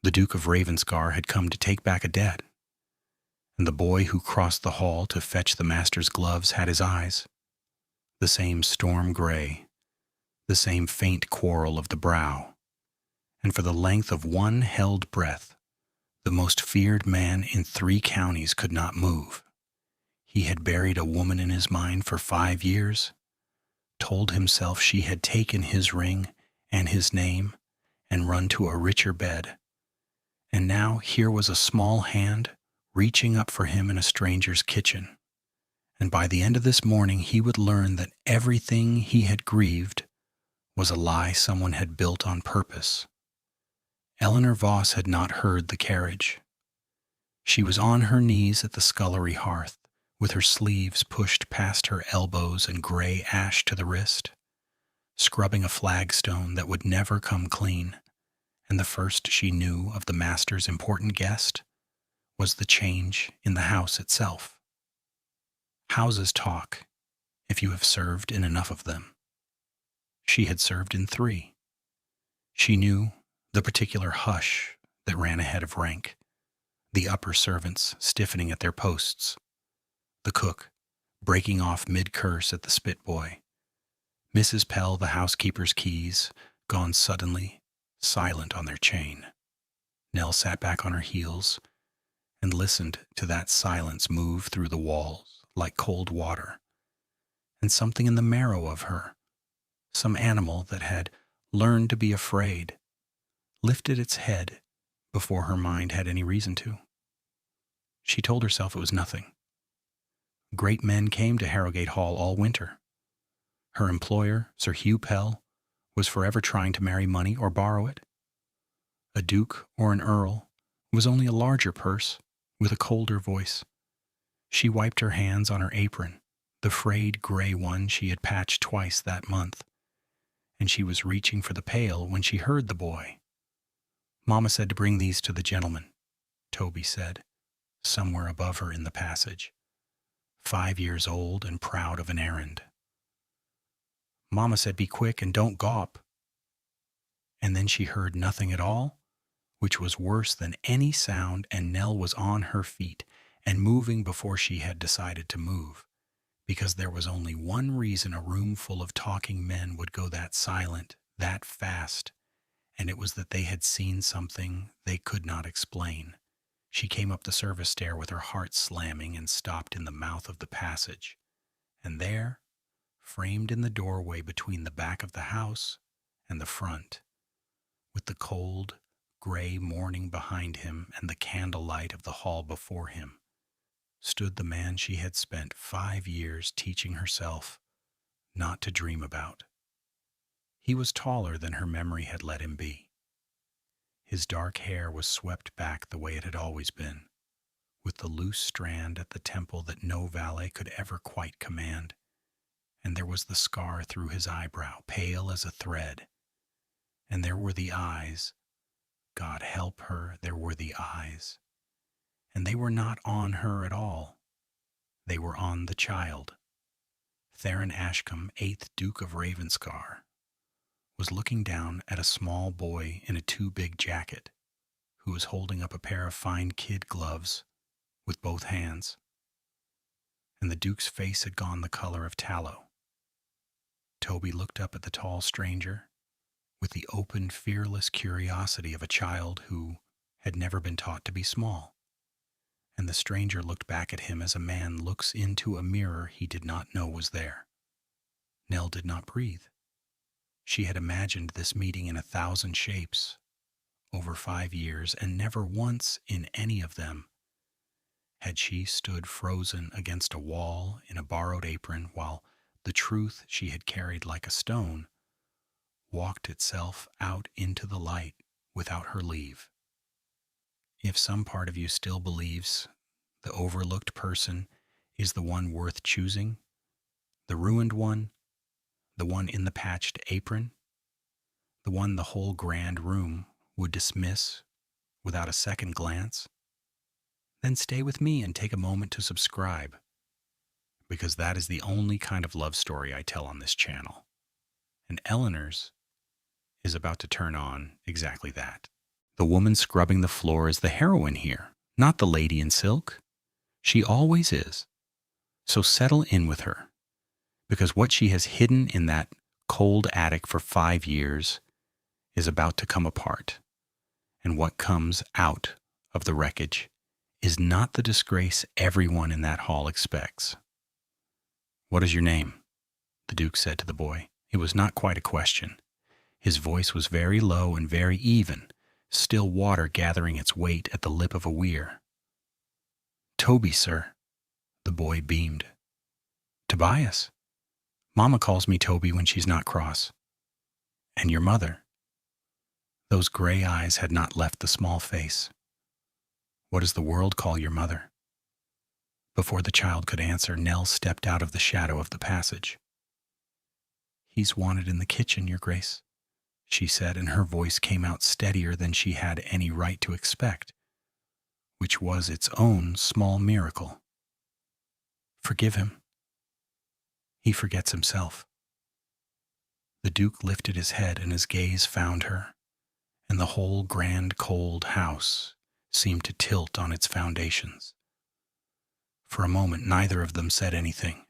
The Duke of Ravenscar had come to take back a debt, and the boy who crossed the hall to fetch the master's gloves had his eyes, the same storm gray, the same faint quarrel of the brow, and for the length of one held breath, the most feared man in 3 counties could not move. He had buried a woman in his mind for 5 years, told himself she had taken his ring and his name and run to a richer bed. And now here was a small hand reaching up for him in a stranger's kitchen. And by the end of this morning he would learn that everything he had grieved was a lie someone had built on purpose. Eleanor Voss had not heard the carriage. She was on her knees at the scullery hearth, with her sleeves pushed past her elbows and gray ash to the wrist, scrubbing a flagstone that would never come clean, and the first she knew of the master's important guest was the change in the house itself. Houses talk, if you have served in enough of them. She had served in 3. She knew the particular hush that ran ahead of rank, the upper servants stiffening at their posts, the cook breaking off mid-curse at the spit boy, Mrs. Pell, the housekeeper's keys, gone suddenly, silent on their chain. Nell sat back on her heels and listened to that silence move through the walls like cold water, and something in the marrow of her, some animal that had learned to be afraid, lifted its head before her mind had any reason to. She told herself it was nothing. Great men came to Harrogate Hall all winter. Her employer, Sir Hugh Pell, was forever trying to marry money or borrow it. A duke or an earl was only a larger purse with a colder voice. She wiped her hands on her apron, the frayed gray one she had patched twice that month, and she was reaching for the pail when she heard the boy. "Mama said to bring these to the gentleman," Toby said, somewhere above her in the passage, 5 years old and proud of an errand. "Mama said be quick and don't gawp." And then she heard nothing at all, which was worse than any sound, and Nell was on her feet and moving before she had decided to move, because there was only one reason a room full of talking men would go that silent, that fast, and it was that they had seen something they could not explain. She came up the service stair with her heart slamming and stopped in the mouth of the passage, and there, framed in the doorway between the back of the house and the front, with the cold, gray morning behind him and the candlelight of the hall before him, stood the man she had spent 5 years teaching herself not to dream about. He was taller than her memory had let him be. His dark hair was swept back the way it had always been, with the loose strand at the temple that no valet could ever quite command, and there was the scar through his eyebrow, pale as a thread, and there were the eyes. God help her, there were the eyes. And they were not on her at all. They were on the child. Theron Ashcombe, 8th Duke of Ravenscar, was looking down at a small boy in a too-big jacket, who was holding up a pair of fine kid gloves with both hands. And the Duke's face had gone the color of tallow. Toby looked up at the tall stranger with the open, fearless curiosity of a child who had never been taught to be small. And the stranger looked back at him as a man looks into a mirror he did not know was there. Nell did not breathe. She had imagined this meeting in 1,000 shapes over 5 years, and never once in any of them had she stood frozen against a wall in a borrowed apron while the truth she had carried like a stone walked itself out into the light without her leave. If some part of you still believes the overlooked person is the one worth choosing, the ruined one, the one in the patched apron, the one the whole grand room would dismiss without a second glance, then stay with me and take a moment to subscribe, because that is the only kind of love story I tell on this channel. And Eleanor's is about to turn on exactly that. The woman scrubbing the floor is the heroine here, not the lady in silk. She always is. So settle in with her, because what she has hidden in that cold attic for 5 years is about to come apart. And what comes out of the wreckage is not the disgrace everyone in that hall expects. "What is your name?" the Duke said to the boy. It was not quite a question. His voice was very low and very even, still water gathering its weight at the lip of a weir. "Toby, sir." The boy beamed. "Tobias. Mama calls me Toby when she's not cross." "And your mother?" Those gray eyes had not left the small face. "What does the world call your mother?" Before the child could answer, Nell stepped out of the shadow of the passage. "He's wanted in the kitchen, Your Grace," she said, and her voice came out steadier than she had any right to expect, which was its own small miracle. "Forgive him. He forgets himself." The Duke lifted his head and his gaze found her, and the whole grand cold house seemed to tilt on its foundations. For a moment neither of them said anything.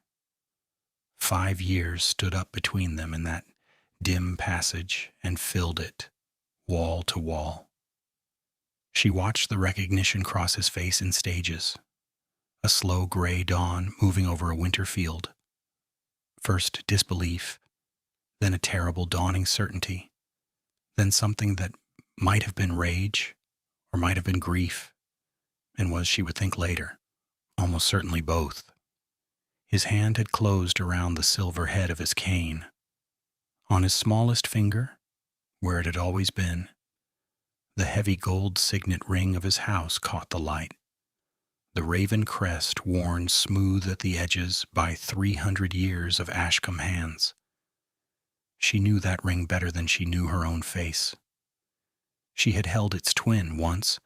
5 years stood up between them in that dim passage and filled it, wall to wall. She watched the recognition cross his face in stages, a slow gray dawn moving over a winter field. First disbelief, then a terrible dawning certainty, then something that might have been rage or might have been grief, and was, she would think later, almost certainly both. His hand had closed around the silver head of his cane. On his smallest finger, where it had always been, the heavy gold signet ring of his house caught the light, the raven crest worn smooth at the edges by 300 years of Ashcombe hands. She knew that ring better than she knew her own face. She had held its twin once,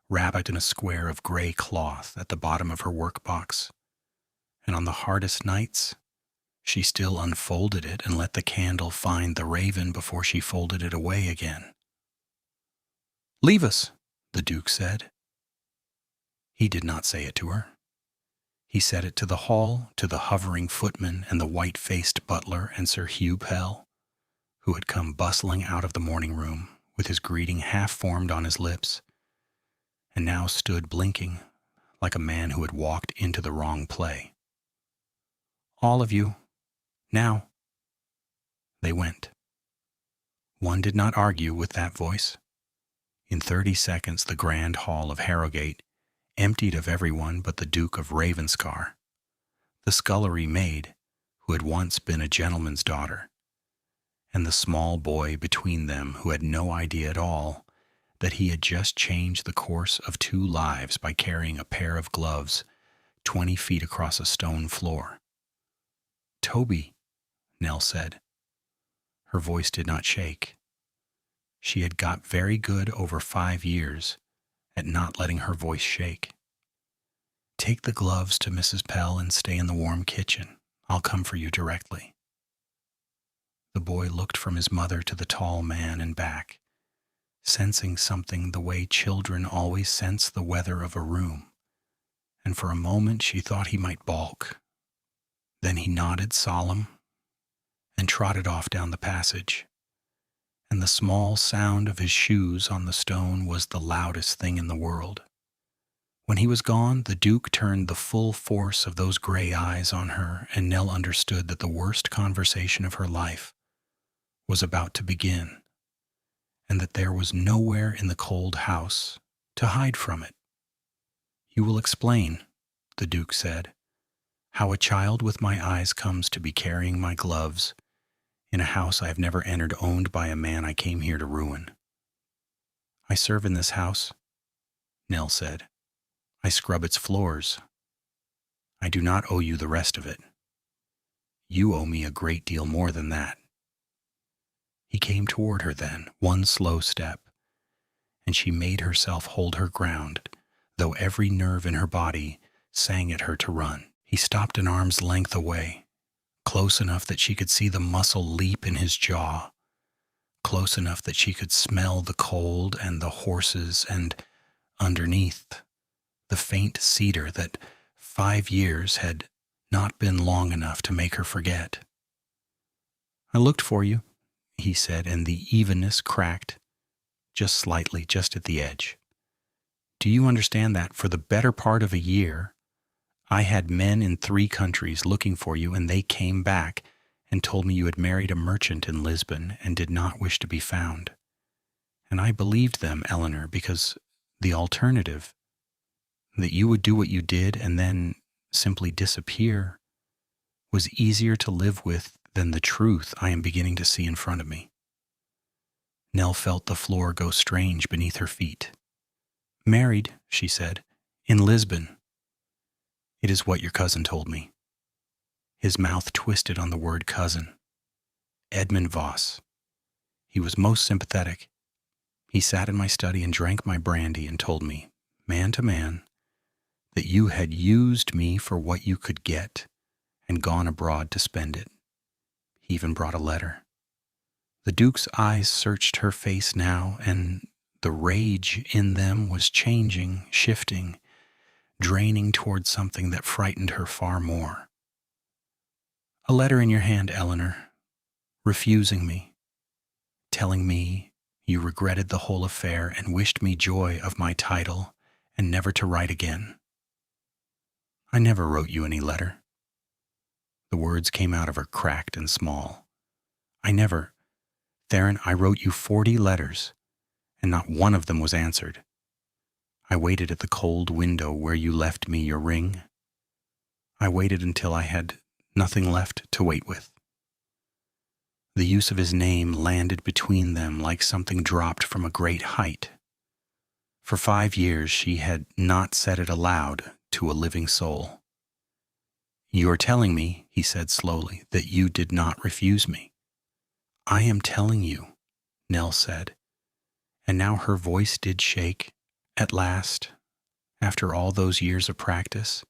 wrapped in a square of gray cloth at the bottom of her workbox, and on the hardest nights, she still unfolded it and let the candle find the raven before she folded it away again. "Leave us," the Duke said. He did not say it to her. He said it to the hall, to the hovering footman and the white-faced butler and Sir Hugh Pell, who had come bustling out of the morning room with his greeting half-formed on his lips, and now stood blinking like a man who had walked into the wrong play. "All of you, now." They went. One did not argue with that voice. In 30 seconds the grand hall of Harrogate emptied of everyone but the Duke of Ravenscar, the scullery maid who had once been a gentleman's daughter, and the small boy between them who had no idea at all that he had just changed the course of 2 lives by carrying a pair of gloves 20 feet across a stone floor. "Toby," Nell said. Her voice did not shake. She had got very good over 5 years at not letting her voice shake. "Take the gloves to Mrs. Pell and stay in the warm kitchen. I'll come for you directly." The boy looked from his mother to the tall man and back, sensing something the way children always sense the weather of a room, and for a moment she thought he might balk. Then he nodded solemn and trotted off down the passage, and the small sound of his shoes on the stone was the loudest thing in the world. When he was gone, the Duke turned the full force of those gray eyes on her, and Nell understood that the worst conversation of her life was about to begin, and that there was nowhere in the cold house to hide from it. "You will explain," the Duke said, "how a child with my eyes comes to be carrying my gloves in a house I have never entered owned by a man I came here to ruin." "I serve in this house," Nell said. "I scrub its floors. I do not owe you the rest of it. You owe me a great deal more than that." He came toward her then, one slow step, and she made herself hold her ground, though every nerve in her body sang at her to run. He stopped an arm's length away, close enough that she could see the muscle leap in his jaw, close enough that she could smell the cold and the horses, and underneath, the faint cedar that 5 years had not been long enough to make her forget. "I looked for you," he said, and the evenness cracked just slightly, just at the edge. "Do you understand that for the better part of a year, I had men in 3 countries looking for you, and they came back and told me you had married a merchant in Lisbon and did not wish to be found. And I believed them, Eleanor, because the alternative, that you would do what you did and then simply disappear, was easier to live with than the truth I am beginning to see in front of me." Nell felt the floor go strange beneath her feet. "Married," she said, "in Lisbon. It is what your cousin told me." His mouth twisted on the word cousin. Edmund Voss. He was most sympathetic. He sat in my study and drank my brandy and told me, man to man, that you had used me for what you could get and gone abroad to spend it. He even brought a letter. The Duke's eyes searched her face now, and the rage in them was changing, shifting, draining toward something that frightened her far more. "A letter in your hand, Eleanor, refusing me, telling me you regretted the whole affair and wished me joy of my title and never to write again." "I never wrote you any letter." The words came out of her cracked and small. Theron, I wrote you 40 letters, and not one of them was answered. I waited at the cold window where you left me your ring. I waited until I had nothing left to wait with." The use of his name landed between them like something dropped from a great height. For 5 years she had not said it aloud to a living soul. "You're telling me," he said slowly, "that you did not refuse me." "I am telling you," Nell said, and now her voice did shake, at last, after all those years of practice,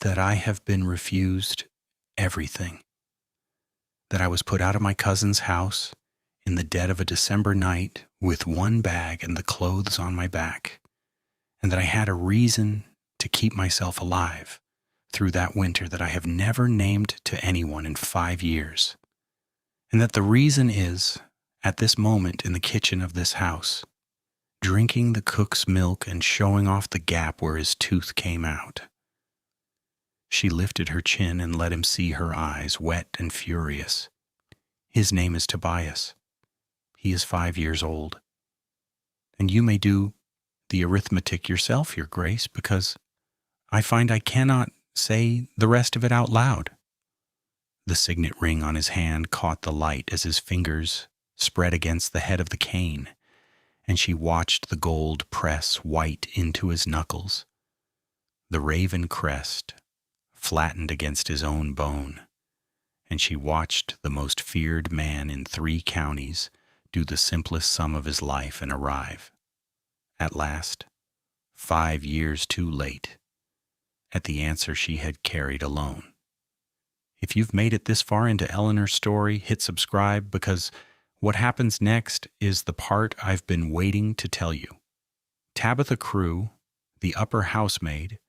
"that I have been refused everything. That I was put out of my cousin's house in the dead of a December night with one bag and the clothes on my back, and that I had a reason to keep myself alive through that winter that I have never named to anyone in 5 years. And that the reason is, at this moment in the kitchen of this house, drinking the cook's milk and showing off the gap where his tooth came out." She lifted her chin and let him see her eyes, wet and furious. "His name is Tobias. He is 5 years old. And you may do the arithmetic yourself, Your Grace, because I find I cannot say the rest of it out loud." The signet ring on his hand caught the light as his fingers spread against the head of the cane, and she watched the gold press white into his knuckles. The raven crest flattened against his own bone, and she watched the most feared man in 3 counties do the simplest sum of his life and arrive, at last, 5 years too late, at the answer she had carried alone. If you've made it this far into Eleanor's story, hit subscribe, because what happens next is the part I've been waiting to tell you. Tabitha Crew, the upper housemaid,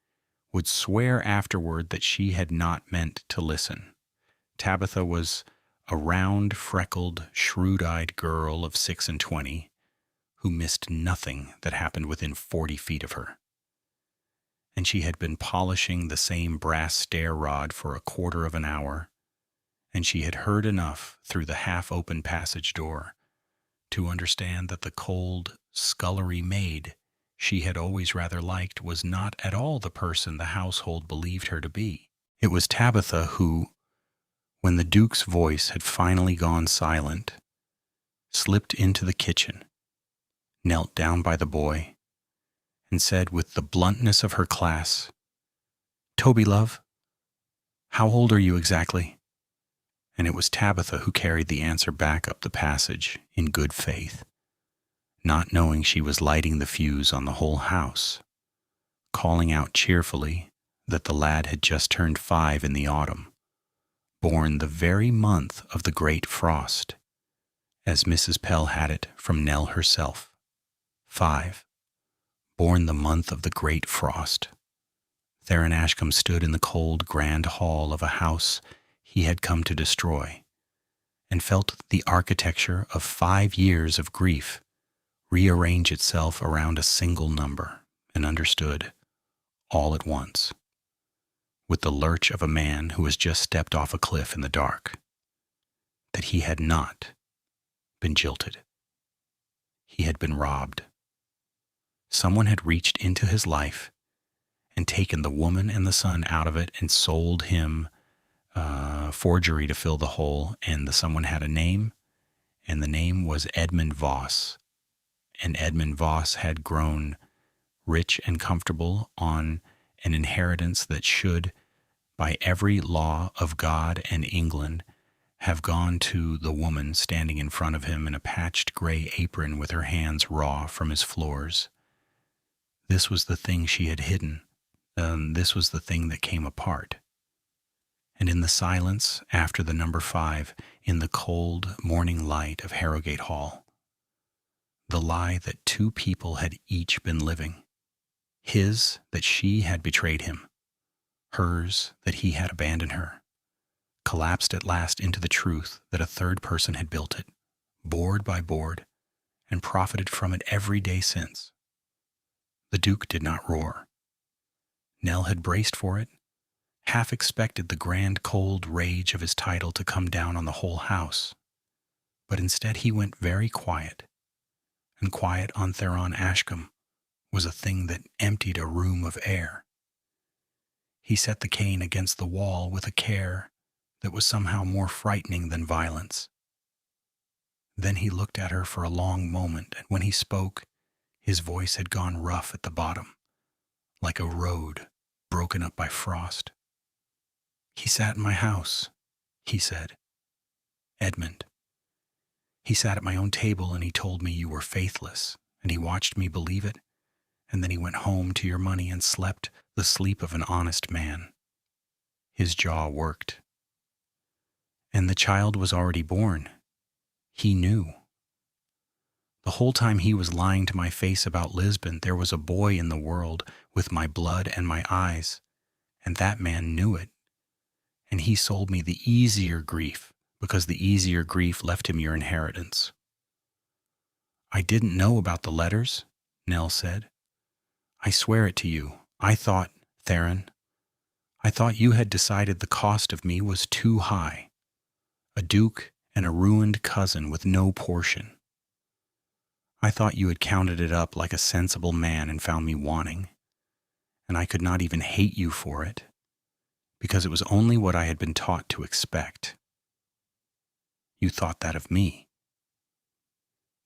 would swear afterward that she had not meant to listen. Tabitha was a round, freckled, shrewd-eyed girl of 26 who missed nothing that happened within 40 feet of her. And she had been polishing the same brass stair rod for a quarter of an hour, and she had heard enough through the half-open passage door to understand that the cold, scullery maid she had always rather liked was not at all the person the household believed her to be. It was Tabitha who, when the Duke's voice had finally gone silent, slipped into the kitchen, knelt down by the boy, and said with the bluntness of her class, "Toby, love, how old are you exactly?" And it was Tabitha who carried the answer back up the passage in good faith, not knowing she was lighting the fuse on the whole house, calling out cheerfully that the lad had just turned 5 in the autumn, born the very month of the great frost, as Mrs. Pell had it from Nell herself. 5. Born the month of the great frost. Theron Ashcombe stood in the cold, grand hall of a house he had come to destroy, and felt the architecture of 5 years of grief rearrange itself around a single number, and understood, all at once, with the lurch of a man who has just stepped off a cliff in the dark, that he had not been jilted. He had been robbed. Someone had reached into his life and taken the woman and the son out of it and sold him forgery to fill the hole, and the someone had a name, and the name was Edmund Voss. And Edmund Voss had grown rich and comfortable on an inheritance that should, by every law of God and England, have gone to the woman standing in front of him in a patched gray apron with her hands raw from his floors. This was the thing she had hidden. This was the thing that came apart. And in the silence after the number 5, in the cold morning light of Harrogate Hall, the lie that 2 people had each been living, his that she had betrayed him, hers that he had abandoned her, collapsed at last into the truth that a third person had built it, board by board, and profited from it every day since. The Duke did not roar. Nell had braced for it, half expected the grand cold rage of his title to come down on the whole house, but instead he went very quiet, and quiet on Theron Ashcombe was a thing that emptied a room of air. He set the cane against the wall with a care that was somehow more frightening than violence. Then he looked at her for a long moment, and when he spoke, his voice had gone rough at the bottom, like a road broken up by frost. "He sat in my house," he said. "Edmund. He sat at my own table and he told me you were faithless, and he watched me believe it, and then he went home to your money and slept the sleep of an honest man." His jaw worked. "And the child was already born. He knew. The whole time he was lying to my face about Lisbon, there was a boy in the world with my blood and my eyes, and that man knew it. And he sold me the easier grief, because the easier grief left him your inheritance." "I didn't know about the letters," Nell said. "I swear it to you. I thought, Theron, you had decided the cost of me was too high. A duke and a ruined cousin with no portion. I thought you had counted it up like a sensible man and found me wanting, and I could not even hate you for it, because it was only what I had been taught to expect. You thought that of me.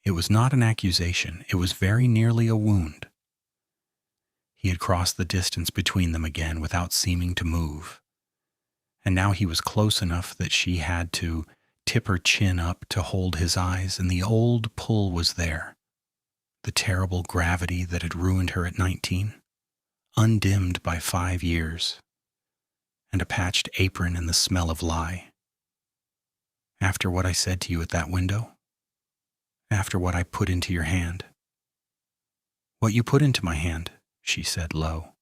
It was not an accusation. It was very nearly a wound." He had crossed the distance between them again without seeming to move, and now he was close enough that she had to tip her chin up to hold his eyes, and the old pull was there, the terrible gravity that had ruined her at 19, undimmed by 5 years, and a patched apron and the smell of lye. "After what I said to you at that window? After what I put into your hand?" "What you put into my hand," she said low.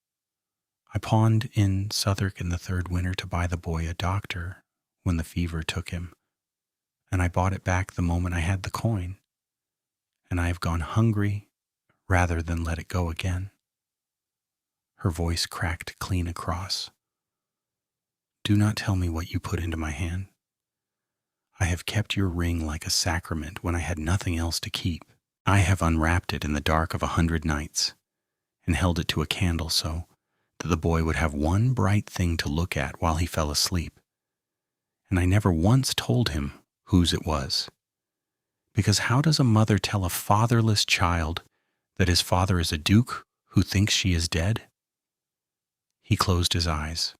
"I pawned in Southwark in the 3rd winter to buy the boy a doctor when the fever took him, and I bought it back the moment I had the coin, and I have gone hungry rather than let it go again." Her voice cracked clean across. "Do not tell me what you put into my hand. I have kept your ring like a sacrament when I had nothing else to keep. I have unwrapped it in the dark of 100 nights and held it to a candle so that the boy would have one bright thing to look at while he fell asleep. And I never once told him whose it was. Because how does a mother tell a fatherless child that his father is a duke who thinks she is dead?" He closed his eyes.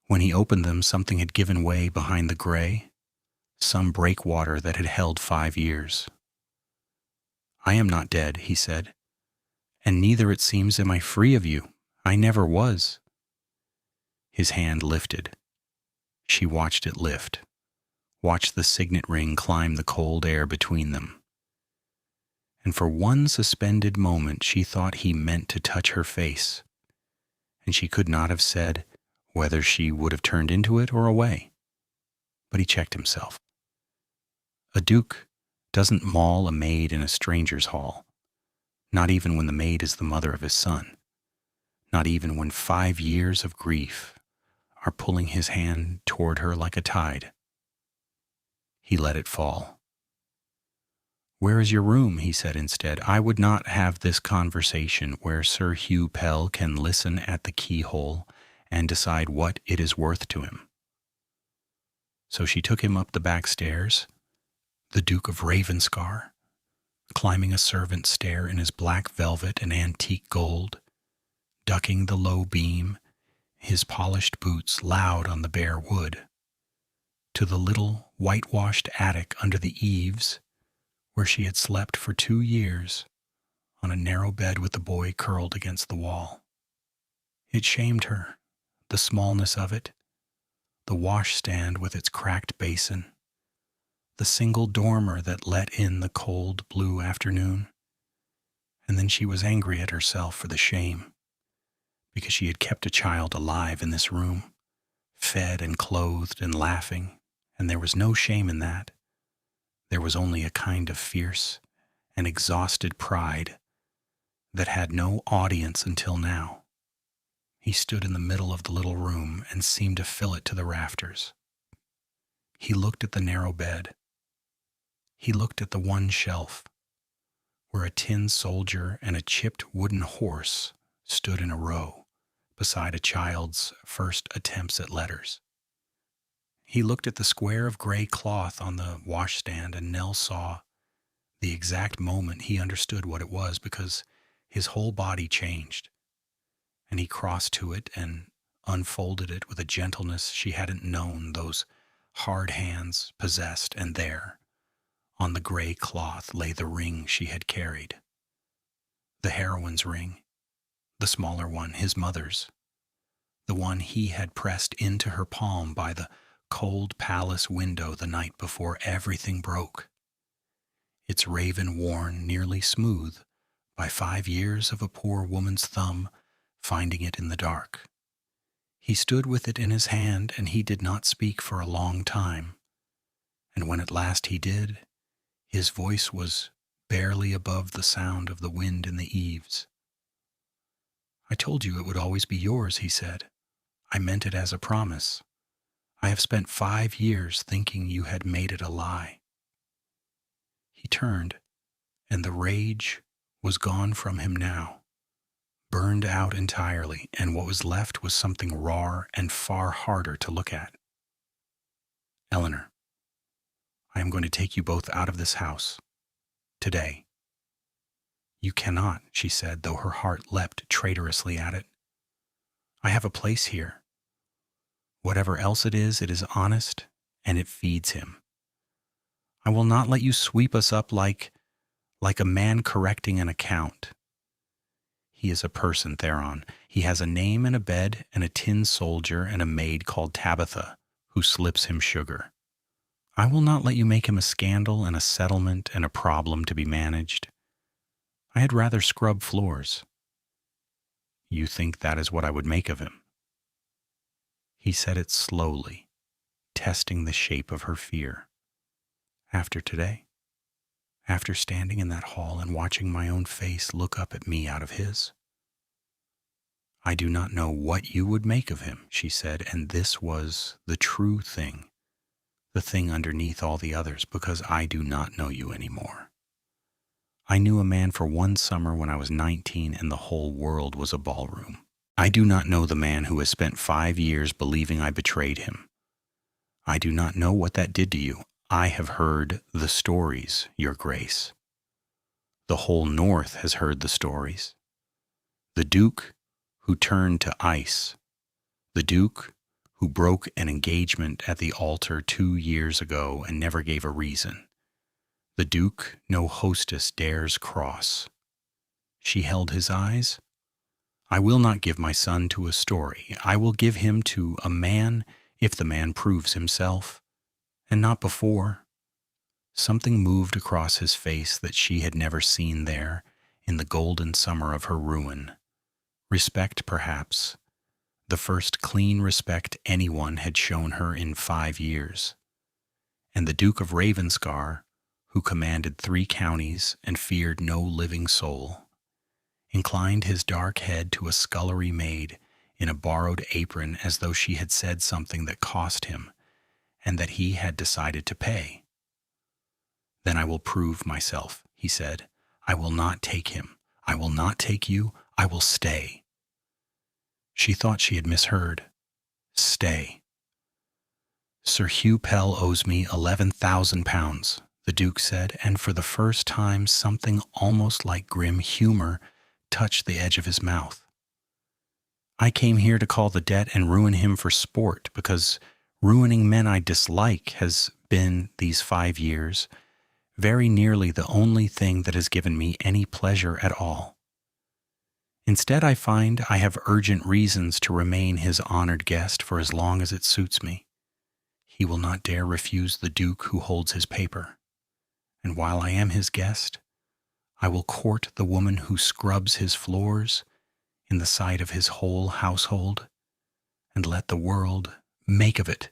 When he opened them, something had given way behind the gray, some breakwater that had held 5 years. "I am not dead," he said, "and neither, it seems, am I free of you. I never was." His hand lifted. She watched it lift, watched the signet ring climb the cold air between them. And for one suspended moment she thought he meant to touch her face, and she could not have said whether she would have turned into it or away. But he checked himself. A duke doesn't maul a maid in a stranger's hall, not even when the maid is the mother of his son, not even when 5 years of grief are pulling his hand toward her like a tide. He let it fall. "Where is your room?" he said instead. "I would not have this conversation where Sir Hugh Pell can listen at the keyhole and decide what it is worth to him." So she took him up the back stairs, the Duke of Ravenscar, climbing a servant's stair in his black velvet and antique gold, ducking the low beam, his polished boots loud on the bare wood, to the little whitewashed attic under the eaves where she had slept for 2 years on a narrow bed with the boy curled against the wall. It shamed her, the smallness of it, the washstand with its cracked basin, the single dormer that let in the cold blue afternoon. And then she was angry at herself for the shame, because she had kept a child alive in this room, fed and clothed and laughing, and there was no shame in that. There was only a kind of fierce and exhausted pride that had no audience until now. He stood in the middle of the little room and seemed to fill it to the rafters. He looked at the narrow bed. He looked at the one shelf where a tin soldier and a chipped wooden horse stood in a row beside a child's first attempts at letters. He looked at the square of gray cloth on the washstand, and Nell saw the exact moment he understood what it was, because his whole body changed, and he crossed to it and unfolded it with a gentleness she hadn't known those hard hands possessed, and there, on the gray cloth, lay the ring she had carried. The heroine's ring, the smaller one, his mother's, the one he had pressed into her palm by the cold palace window the night before everything broke, its raven worn nearly smooth by 5 years of a poor woman's thumb finding it in the dark. He stood with it in his hand, and he did not speak for a long time, and when at last he did, his voice was barely above the sound of the wind in the eaves. "I told you it would always be yours," he said. "I meant it as a promise. I have spent 5 years thinking you had made it a lie." He turned, and the rage was gone from him now, burned out entirely, and what was left was something raw and far harder to look at. "Eleanor, I am going to take you both out of this house, today." "You cannot," she said, though her heart leapt traitorously at it. "I have a place here. Whatever else it is honest, and it feeds him. I will not let you sweep us up like a man correcting an account. He is a person, Theron. He has a name and a bed and a tin soldier and a maid called Tabitha who slips him sugar. I will not let you make him a scandal and a settlement and a problem to be managed. I had rather scrub floors." "You think that is what I would make of him?" He said it slowly, testing the shape of her fear. "After today? After standing in that hall and watching my own face look up at me out of his?" "I do not know what you would make of him," she said, and this was the true thing, the thing underneath all the others, because I do not know you anymore. I knew a man for one summer when I was 19 and the whole world was a ballroom. I do not know the man who has spent 5 years believing I betrayed him. I do not know what that did to you. I have heard the stories, Your Grace. The whole North has heard the stories. The Duke who turned to ice. The Duke who broke an engagement at the altar 2 years ago and never gave a reason. The Duke no hostess dares cross. She held his eyes. "I will not give my son to a story. I will give him to a man if the man proves himself, and not before. Something moved across his face that she had never seen there in the golden summer of her ruin. Respect, perhaps, the first clean respect anyone had shown her in 5 years. And the Duke of Ravenscar, who commanded 3 counties and feared no living soul, inclined his dark head to a scullery maid in a borrowed apron as though she had said something that cost him and that he had decided to pay. "Then I will prove myself," he said. "I will not take him. I will not take you. I will stay." She thought she had misheard. Stay. "Sir Hugh Pell owes me £11,000, the Duke said, and for the first time something almost like grim humor touched the edge of his mouth. "I came here to call the debt and ruin him for sport, because ruining men I dislike has been, these 5 years, very nearly the only thing that has given me any pleasure at all. Instead, I find I have urgent reasons to remain his honored guest for as long as it suits me. He will not dare refuse the Duke who holds his paper. And while I am his guest, I will court the woman who scrubs his floors in the sight of his whole household, and let the world make of it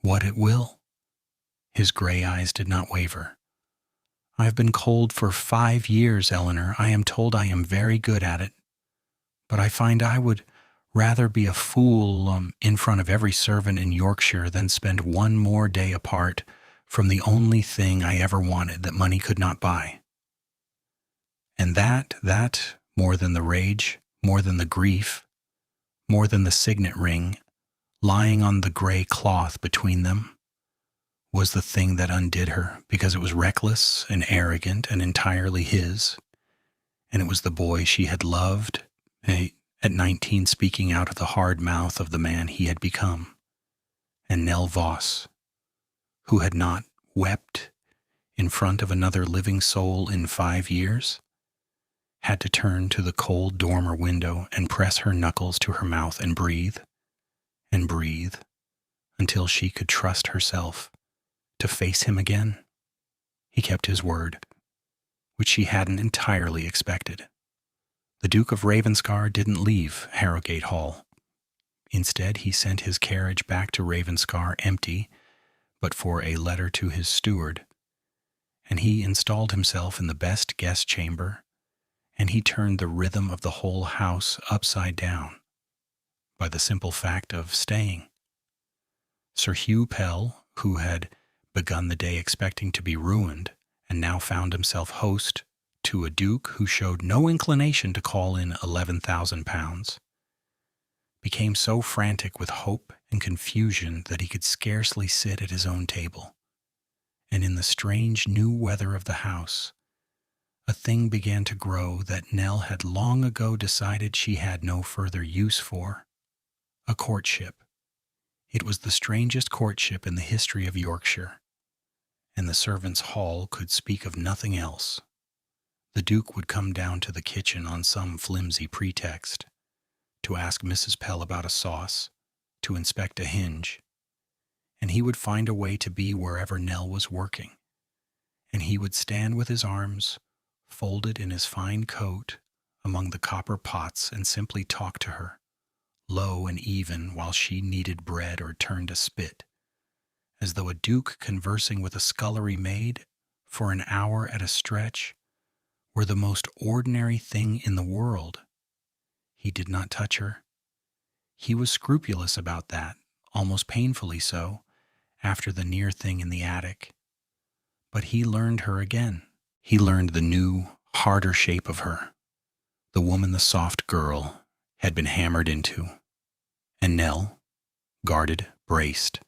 what it will." His gray eyes did not waver. "I have been cold for 5 years, Eleanor. I am told I am very good at it. But I find I would rather be a fool in front of every servant in Yorkshire than spend one more day apart from the only thing I ever wanted that money could not buy. And that, more than the rage, more than the grief, more than the signet ring, lying on the gray cloth between them, was the thing that undid her, because it was reckless and arrogant and entirely his, and it was the boy she had loved, at 19 speaking out of the hard mouth of the man he had become, and Nell Voss, who had not wept in front of another living soul in 5 years, had to turn to the cold dormer window and press her knuckles to her mouth and breathe, until she could trust herself to face him again. He kept his word, which she hadn't entirely expected. The Duke of Ravenscar didn't leave Harrogate Hall. Instead, he sent his carriage back to Ravenscar empty, but for a letter to his steward, and he installed himself in the best guest chamber, and he turned the rhythm of the whole house upside down by the simple fact of staying. Sir Hugh Pell, who had begun the day expecting to be ruined, and now found himself host to a duke who showed no inclination to call in £11,000, became so frantic with hope and confusion that he could scarcely sit at his own table. And in the strange new weather of the house, a thing began to grow that Nell had long ago decided she had no further use for: a courtship. It was the strangest courtship in the history of Yorkshire, and the servants' hall could speak of nothing else. The Duke would come down to the kitchen on some flimsy pretext, to ask Mrs. Pell about a sauce, to inspect a hinge, and he would find a way to be wherever Nell was working, and he would stand with his arms folded in his fine coat among the copper pots and simply talk to her, low and even, while she kneaded bread or turned a spit, as though a duke conversing with a scullery maid for an hour at a stretch were the most ordinary thing in the world. He did not touch her. He was scrupulous about that, almost painfully so, after the near thing in the attic. But he learned her again. He learned the new, harder shape of her, the woman the soft girl had been hammered into. And Nell, guarded, braced,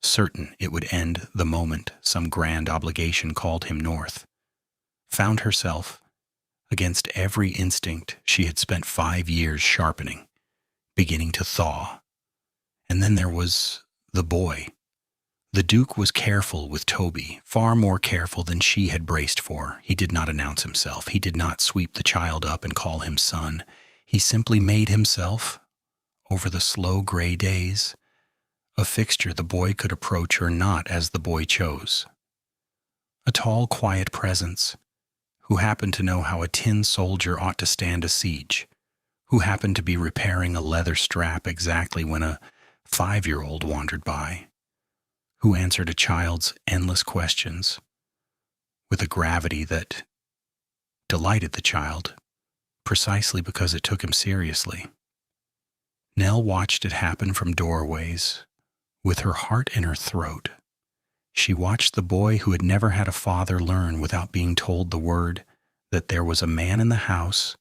certain it would end the moment some grand obligation called him north, found herself, against every instinct she had spent 5 years sharpening, beginning to thaw. And then there was the boy. The Duke was careful with Toby, far more careful than she had braced for. He did not announce himself. He did not sweep the child up and call him son. He simply made himself, over the slow gray days, a fixture the boy could approach or not as the boy chose. A tall, quiet presence, who happened to know how a tin soldier ought to stand a siege, who happened to be repairing a leather strap exactly when a 5-year-old wandered by, who answered a child's endless questions with a gravity that delighted the child precisely because it took him seriously. Nell watched it happen from doorways, with her heart in her throat. She watched the boy who had never had a father learn without being told the word that there was a man in the house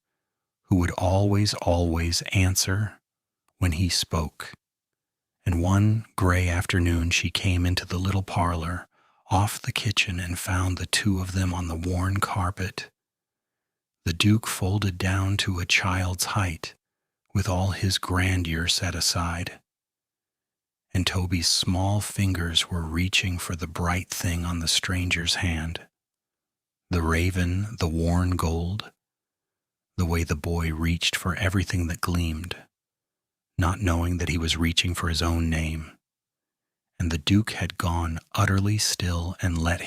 who would always, always answer when he spoke. And one gray afternoon she came into the little parlor off the kitchen and found the two of them on the worn carpet, the Duke folded down to a child's height, with all his grandeur set aside, and Toby's small fingers were reaching for the bright thing on the stranger's hand, the raven, the worn gold, the way the boy reached for everything that gleamed, not knowing that he was reaching for his own name. And the Duke had gone utterly still and let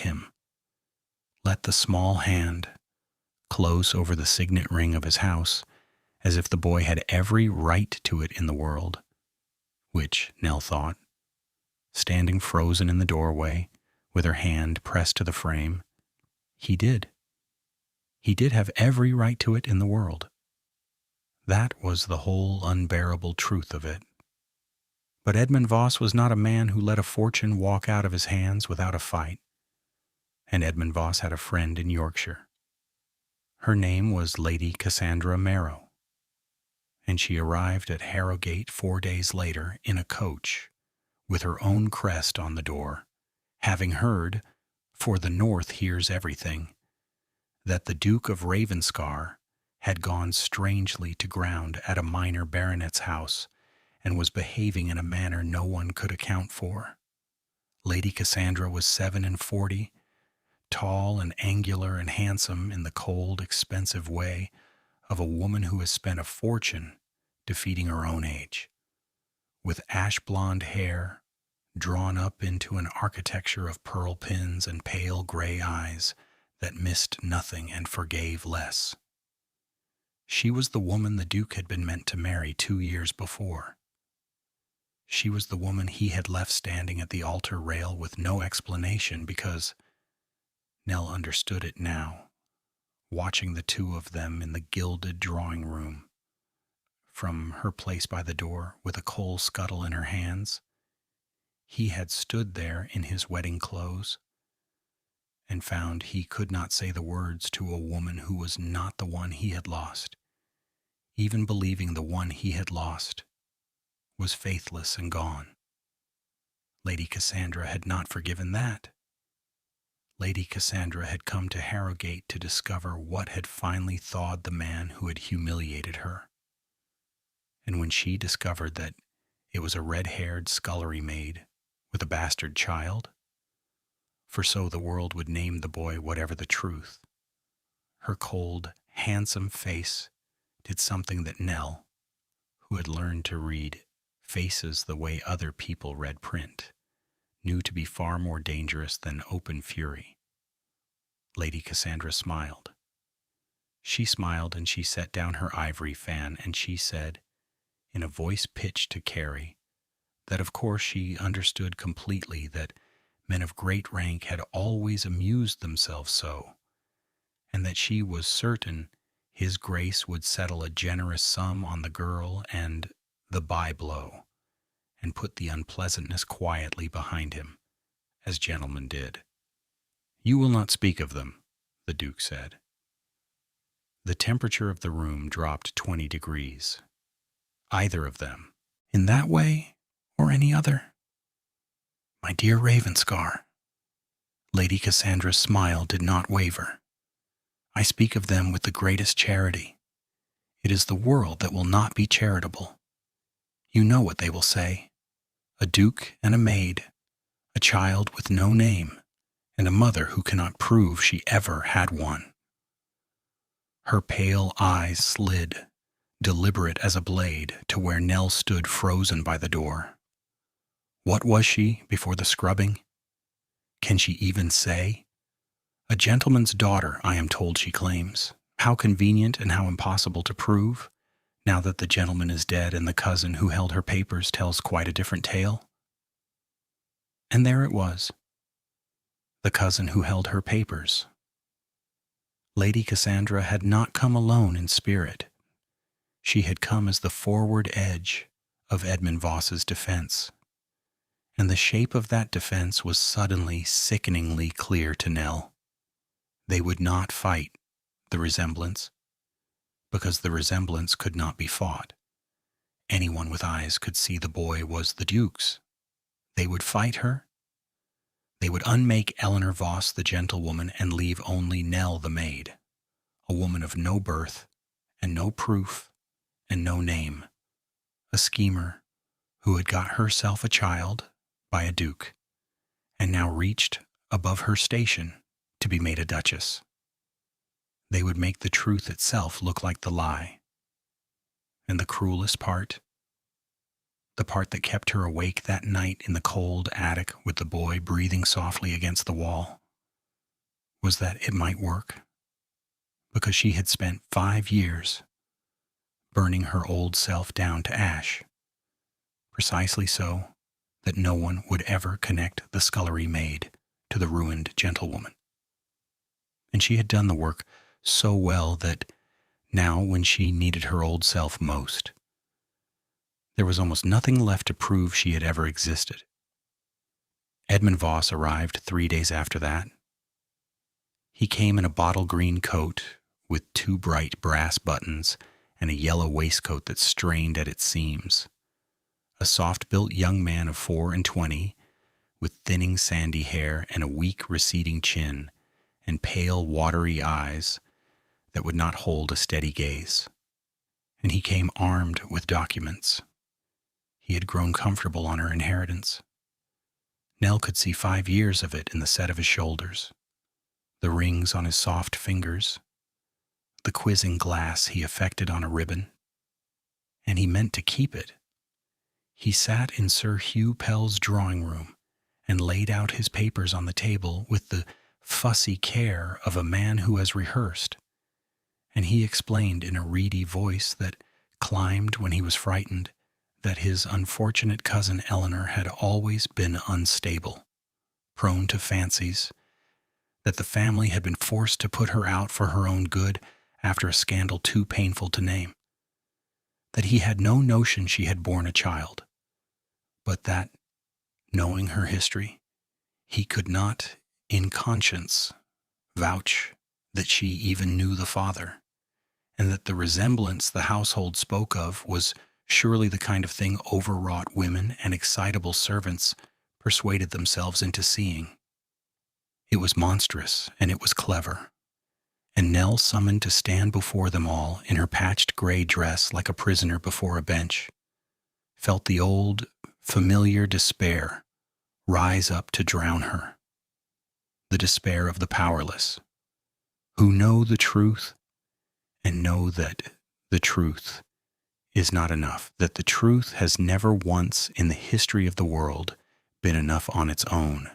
the small hand close over the signet ring of his house, as if the boy had every right to it in the world, which, Nell thought, standing frozen in the doorway, with her hand pressed to the frame, he did. He did have every right to it in the world. That was the whole unbearable truth of it. But Edmund Voss was not a man who let a fortune walk out of his hands without a fight. And Edmund Voss had a friend in Yorkshire. Her name was Lady Cassandra Marrow, and she arrived at Harrogate 4 days later in a coach, with her own crest on the door, having heard, for the North hears everything, that the Duke of Ravenscar had gone strangely to ground at a minor baronet's house, and was behaving in a manner no one could account for. Lady Cassandra was 47, tall and angular and handsome in the cold, expensive way of a woman who has spent a fortune defeating her own age, with ash-blonde hair drawn up into an architecture of pearl pins and pale gray eyes that missed nothing and forgave less. She was the woman the Duke had been meant to marry 2 years before. She was the woman he had left standing at the altar rail with no explanation because Nell understood it now, watching the two of them in the gilded drawing room. From her place by the door, with a coal scuttle in her hands, he had stood there in his wedding clothes and found he could not say the words to a woman who was not the one he had lost, even believing the one he had lost was faithless and gone. Lady Cassandra had not forgiven that. Lady Cassandra had come to Harrogate to discover what had finally thawed the man who had humiliated her. And when she discovered that it was a red-haired scullery maid with a bastard child, for so the world would name the boy whatever the truth, her cold, handsome face did something that Nell, who had learned to read faces the way other people read print, knew to be far more dangerous than open fury. Lady Cassandra smiled. She smiled and she set down her ivory fan and she said, in a voice pitched to Carrie, that of course she understood completely that men of great rank had always amused themselves so, and that she was certain his Grace would settle a generous sum on the girl and the bye-blow, and put the unpleasantness quietly behind him, as gentlemen did. "You will not speak of them," the Duke said. The temperature of the room dropped 20 degrees. Either of them, in that way or any other. "My dear Ravenscar," Lady Cassandra's smile did not waver. "I speak of them with the greatest charity. It is the world that will not be charitable. You know what they will say. A duke and a maid, a child with no name, and a mother who cannot prove she ever had one." Her pale eyes slid, deliberate as a blade, to where Nell stood frozen by the door. What was she before the scrubbing? Can she even say? A gentleman's daughter, I am told she claims. How convenient and how impossible to prove, now that the gentleman is dead and the cousin who held her papers tells quite a different tale. And there it was, the cousin who held her papers. Lady Cassandra had not come alone in spirit. She had come as the forward edge of Edmund Voss's defense. And the shape of that defense was suddenly, sickeningly clear to Nell. They would not fight the resemblance, because the resemblance could not be fought. Anyone with eyes could see the boy was the Duke's. They would fight her. They would unmake Eleanor Voss the gentlewoman and leave only Nell the maid, a woman of no birth and no proof and no name, a schemer who had got herself a child by a duke and now reached above her station to be made a duchess. They would make the truth itself look like the lie. And the cruelest part, the part that kept her awake that night in the cold attic with the boy breathing softly against the wall, was that it might work, because she had spent 5 years burning her old self down to ash, precisely so that no one would ever connect the scullery maid to the ruined gentlewoman. And she had done the work so well that now, when she needed her old self most, there was almost nothing left to prove she had ever existed. Edmund Voss arrived 3 days after that. He came in a bottle green coat with 2 bright brass buttons and a yellow waistcoat that strained at its seams. A soft-built young man of 24, with thinning sandy hair and a weak receding chin and pale watery eyes that would not hold a steady gaze. And he came armed with documents. He had grown comfortable on her inheritance. Nell could see 5 years of it in the set of his shoulders, the rings on his soft fingers, the quizzing glass he affected on a ribbon. And he meant to keep it. He sat in Sir Hugh Pell's drawing room and laid out his papers on the table with the fussy care of a man who has rehearsed. And he explained in a reedy voice that climbed when he was frightened that his unfortunate cousin Eleanor had always been unstable, prone to fancies, that the family had been forced to put her out for her own good after a scandal too painful to name, that he had no notion she had borne a child, but that, knowing her history, he could not, in conscience, vouch that she even knew the father, and that the resemblance the household spoke of was surely the kind of thing overwrought women and excitable servants persuaded themselves into seeing. It was monstrous, and it was clever. And Nell, summoned to stand before them all in her patched gray dress like a prisoner before a bench, felt the old, familiar despair rise up to drown her. The despair of the powerless, who know the truth and know that the truth is not enough, that the truth has never once in the history of the world been enough on its own,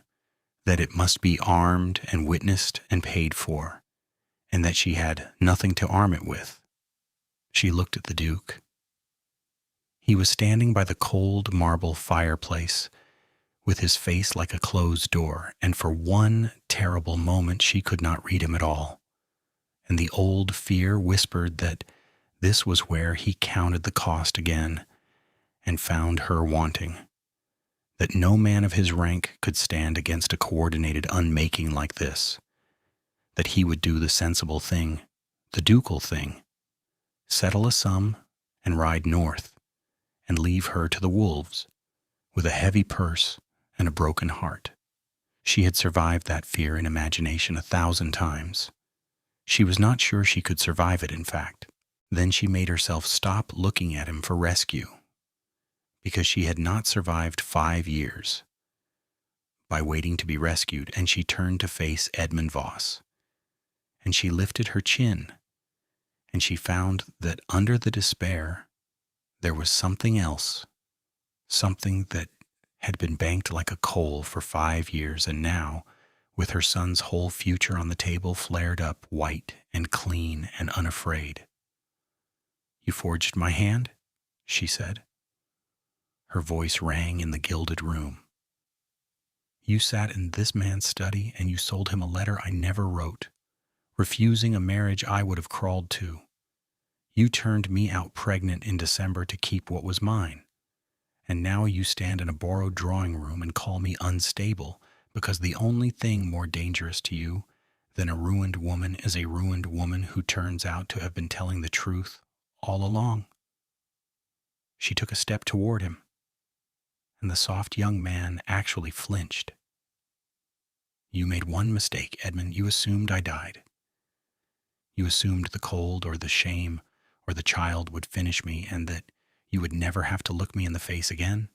that it must be armed and witnessed and paid for, and that she had nothing to arm it with. She looked at the Duke. He was standing by the cold marble fireplace with his face like a closed door, and for one terrible moment she could not read him at all. And the old fear whispered that this was where he counted the cost again and found her wanting, that no man of his rank could stand against a coordinated unmaking like this, that he would do the sensible thing, the ducal thing, settle a sum and ride north and leave her to the wolves with a heavy purse and a broken heart. She had survived that fear in imagination 1,000 times. She was not sure she could survive it, in fact. Then she made herself stop looking at him for rescue, because she had not survived 5 years by waiting to be rescued, and she turned to face Edmund Voss. And she lifted her chin, and she found that under the despair there was something else, something that had been banked like a coal for 5 years, and now, with her son's whole future on the table, flared up white and clean and unafraid. "You forged my hand?" she said. Her voice rang in the gilded room. "You sat in this man's study and you sold him a letter I never wrote, refusing a marriage I would have crawled to. You turned me out pregnant in December to keep what was mine. And now you stand in a borrowed drawing room and call me unstable because the only thing more dangerous to you than a ruined woman is a ruined woman who turns out to have been telling the truth all along." She took a step toward him, and the soft young man actually flinched. "You made one mistake, Edmund. You assumed I died. You assumed the cold or the shame or the child would finish me and that you would never have to look me in the face again."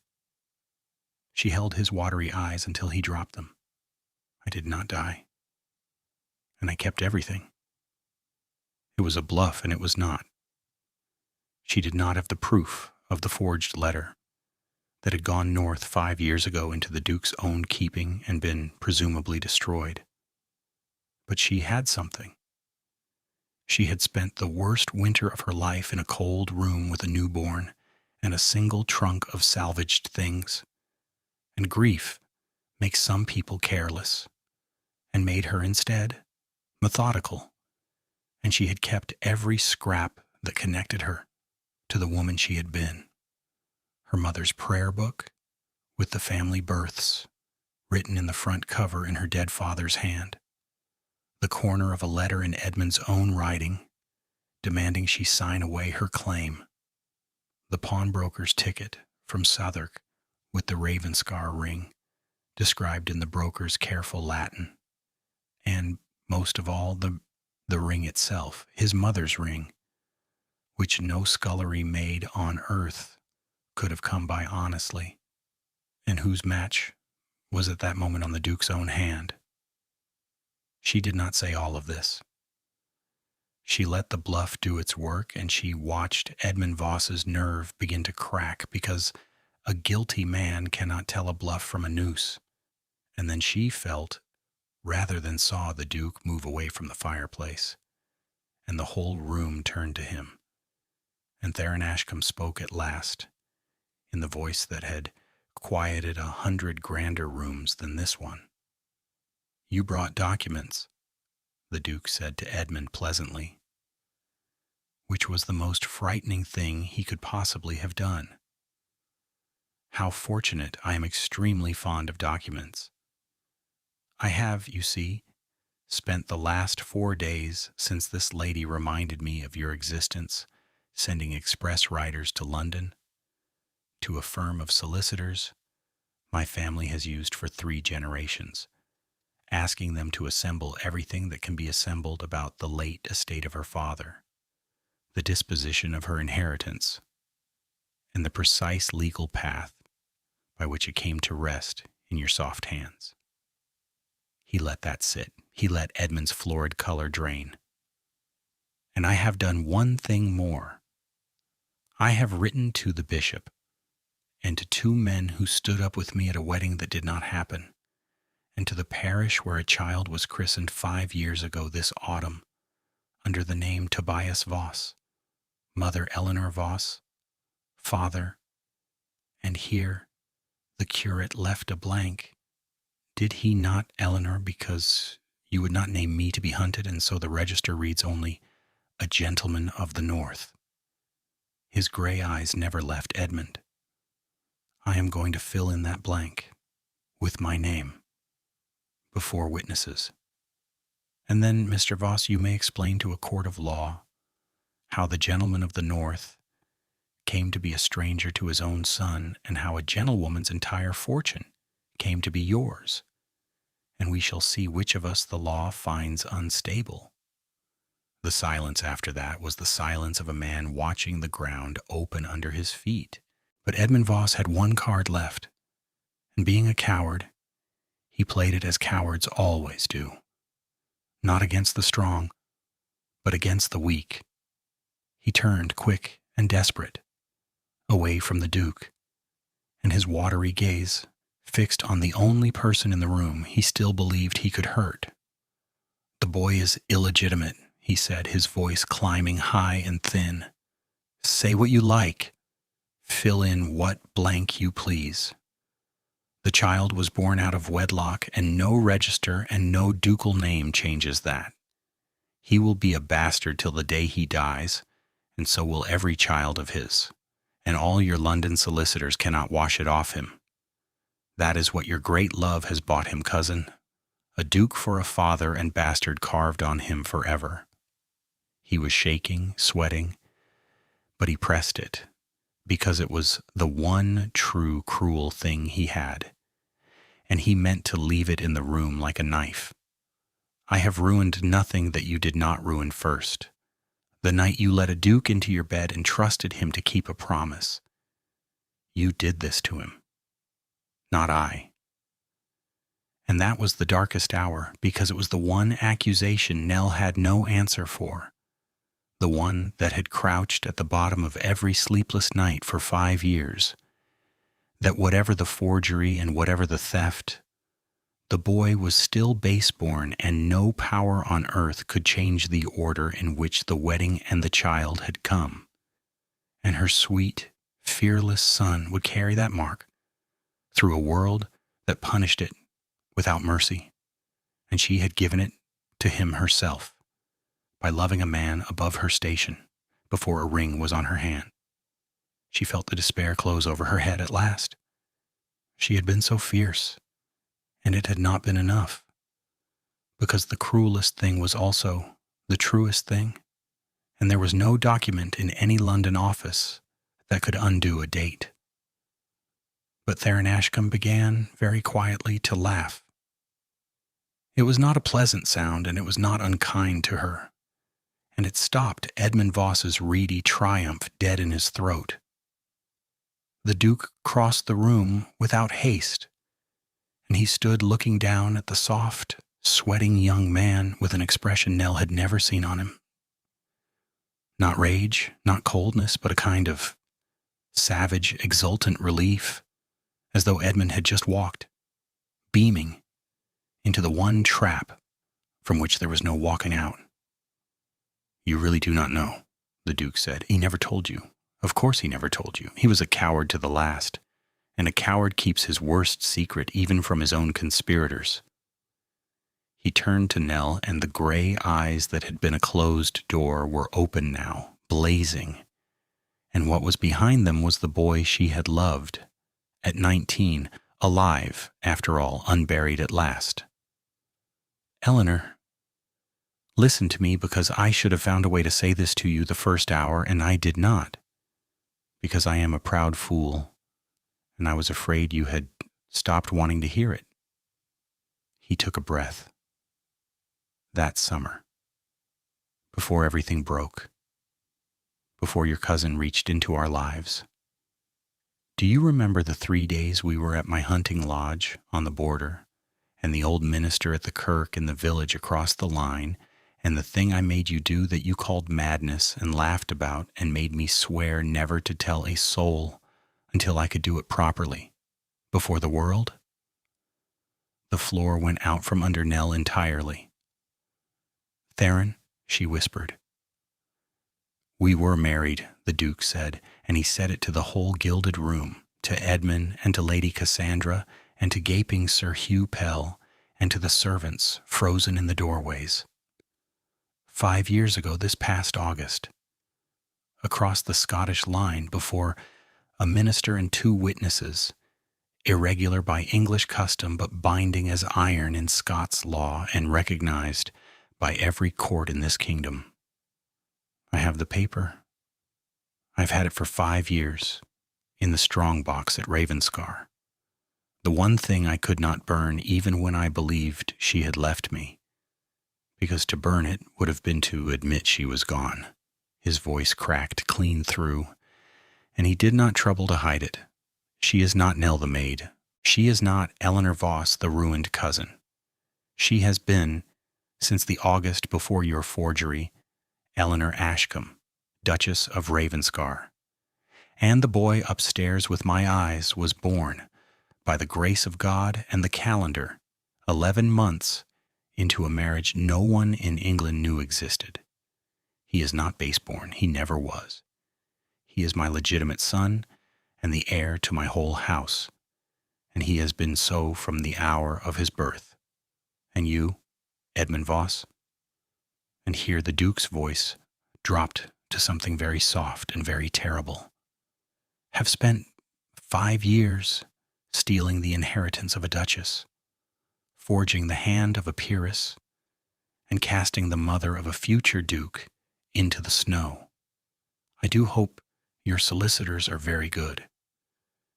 She held his watery eyes until he dropped them. "I did not die. And I kept everything. It was a bluff, and it was not." She did not have the proof of the forged letter that had gone north 5 years ago into the Duke's own keeping and been presumably destroyed. But she had something. She had spent the worst winter of her life in a cold room with a newborn and a single trunk of salvaged things. And grief makes some people careless, and made her instead methodical. And she had kept every scrap that connected her to the woman she had been. Her mother's prayer book, with the family births written in the front cover in her dead father's hand. The corner of a letter in Edmund's own writing, demanding she sign away her claim. The pawnbroker's ticket from Southwark with the Ravenscar ring, described in the broker's careful Latin. And, most of all, the ring itself, his mother's ring, which no scullery maid on earth could have come by honestly, and whose match was at that moment on the Duke's own hand. She did not say all of this. She let the bluff do its work, and she watched Edmund Voss's nerve begin to crack because a guilty man cannot tell a bluff from a noose. And then she felt, rather than saw, the Duke move away from the fireplace, and the whole room turned to him. And Theron Ashcombe spoke at last, in the voice that had quieted 100 grander rooms than this one. "You brought documents," the Duke said to Edmund pleasantly, which was the most frightening thing he could possibly have done. "How fortunate! I am extremely fond of documents. I have, you see, spent the last 4 days since this lady reminded me of your existence, sending express riders to London, to a firm of solicitors my family has used for 3 generations, asking them to assemble everything that can be assembled about the late estate of her father, the disposition of her inheritance, and the precise legal path by which it came to rest in your soft hands." He let that sit. He let Edmund's florid color drain. "And I have done one thing more. I have written to the bishop and to 2 men who stood up with me at a wedding that did not happen, and to the parish where a child was christened 5 years ago this autumn under the name Tobias Voss, Mother Eleanor Voss, Father, and here the curate left a blank. Did he not, Eleanor, because you would not name me to be hunted, and so the register reads only, 'A gentleman of the North.'" His gray eyes never left Edmund. "I am going to fill in that blank with my name before witnesses. And then, Mr. Voss, you may explain to a court of law how the gentleman of the North came to be a stranger to his own son, and how a gentlewoman's entire fortune came to be yours, and we shall see which of us the law finds unstable." The silence after that was the silence of a man watching the ground open under his feet. But Edmund Voss had one card left, and being a coward, he played it as cowards always do. Not against the strong, but against the weak. He turned, quick and desperate, away from the Duke, and his watery gaze fixed on the only person in the room he still believed he could hurt. "The boy is illegitimate," he said, his voice climbing high and thin. "Say what you like. Fill in what blank you please. The child was born out of wedlock, and no register and no ducal name changes that. He will be a bastard till the day he dies, and so will every child of his, and all your London solicitors cannot wash it off him. That is what your great love has bought him, cousin. A duke for a father and bastard carved on him forever." He was shaking, sweating, but he pressed it, because it was the one true cruel thing he had, and he meant to leave it in the room like a knife. "I have ruined nothing that you did not ruin first. The night you let a duke into your bed and trusted him to keep a promise. You did this to him, not I." And that was the darkest hour, because it was the one accusation Nell had no answer for, the one that had crouched at the bottom of every sleepless night for 5 years, that whatever the forgery and whatever the theft, the boy was still base-born, and no power on earth could change the order in which the wedding and the child had come. And her sweet, fearless son would carry that mark through a world that punished it without mercy, and she had given it to him herself by loving a man above her station before a ring was on her hand. She felt the despair close over her head at last. She had been so fierce, and it had not been enough, because the cruelest thing was also the truest thing, and there was no document in any London office that could undo a date. But Theron Ashcombe began very quietly to laugh. It was not a pleasant sound, and it was not unkind to her, and it stopped Edmund Voss's reedy triumph dead in his throat. The Duke crossed the room without haste, and he stood looking down at the soft, sweating young man with an expression Nell had never seen on him. Not rage, not coldness, but a kind of savage, exultant relief, as though Edmund had just walked, beaming, into the one trap from which there was no walking out. "You really do not know," the Duke said. "He never told you. Of course he never told you. He was a coward to the last, and a coward keeps his worst secret even from his own conspirators." He turned to Nell, and the gray eyes that had been a closed door were open now, blazing, and what was behind them was the boy she had loved, at 19, alive, after all, unburied at last. "Eleanor, listen to me, because I should have found a way to say this to you the first hour, and I did not, because I am a proud fool, and I was afraid you had stopped wanting to hear it." He took a breath. "That summer, before everything broke, before your cousin reached into our lives, do you remember the 3 days we were at my hunting lodge on the border, and the old minister at the kirk in the village across the line, and the thing I made you do that you called madness and laughed about and made me swear never to tell a soul until I could do it properly, before the world?" The floor went out from under Nell entirely. "Theron," she whispered. "We were married," the Duke said, and he said it to the whole gilded room, to Edmund and to Lady Cassandra and to gaping Sir Hugh Pell and to the servants frozen in the doorways. 5 years ago this past August, across the Scottish line before a minister and 2 witnesses, irregular by English custom but binding as iron in Scots law and recognized by every court in this kingdom. I have the paper. I've had it for 5 years, in the strong box at Ravenscar. The one thing I could not burn even when I believed she had left me, because to burn it would have been to admit she was gone." His voice cracked clean through, and he did not trouble to hide it. "She is not Nell the maid. She is not Eleanor Voss, the ruined cousin. She has been, since the August before your forgery, Eleanor Ashcombe, Duchess of Ravenscar. And the boy upstairs with my eyes was born, by the grace of God and the calendar, 11 months into a marriage no one in England knew existed. He is not base-born. He never was. He is my legitimate son and the heir to my whole house, and he has been so from the hour of his birth. And you, Edmund Voss?" And here the Duke's voice dropped to something very soft and very terrible. "Have spent 5 years stealing the inheritance of a duchess, forging the hand of a peeress, and casting the mother of a future duke into the snow. I do hope your solicitors are very good.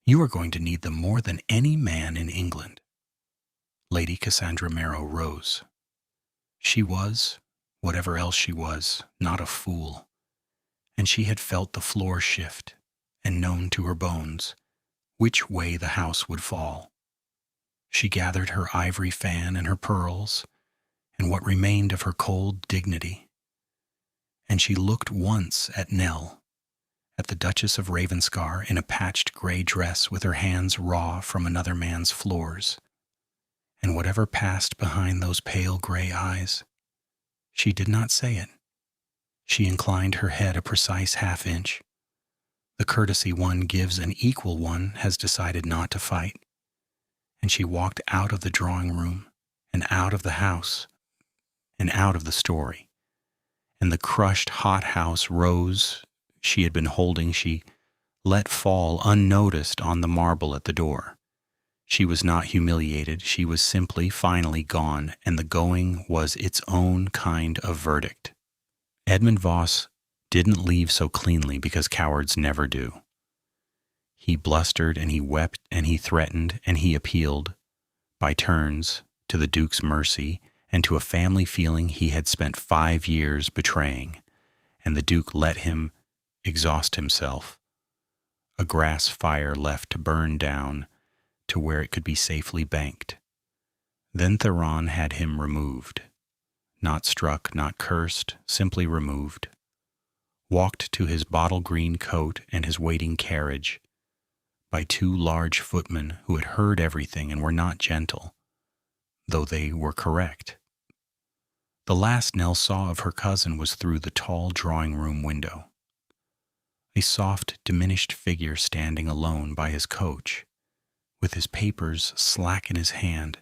You are going to need them more than any man in England." Lady Cassandra Marrow rose. She was, whatever else she was, not a fool, and she had felt the floor shift and known to her bones which way the house would fall. She gathered her ivory fan and her pearls and what remained of her cold dignity, and she looked once at Nell, at the Duchess of Ravenscar in a patched gray dress with her hands raw from another man's floors, and whatever passed behind those pale gray eyes, she did not say it. She inclined her head a precise half-inch. The courtesy one gives an equal one has decided not to fight, and she walked out of the drawing-room and out of the house and out of the story, and the crushed hothouse rose she had been holding she let fall unnoticed on the marble at the door. She was not humiliated. She was simply finally gone, and the going was its own kind of verdict. Edmund Voss didn't leave so cleanly because cowards never do. He blustered and he wept and he threatened and he appealed, by turns, to the Duke's mercy and to a family feeling he had spent 5 years betraying, and the Duke let him exhaust himself, a grass fire left to burn down to where it could be safely banked. Then Theron had him removed, not struck, not cursed, simply removed, walked to his bottle green coat and his waiting carriage, by 2 large footmen who had heard everything and were not gentle, though they were correct. The last Nell saw of her cousin was through the tall drawing-room window. A soft, diminished figure standing alone by his coach, with his papers slack in his hand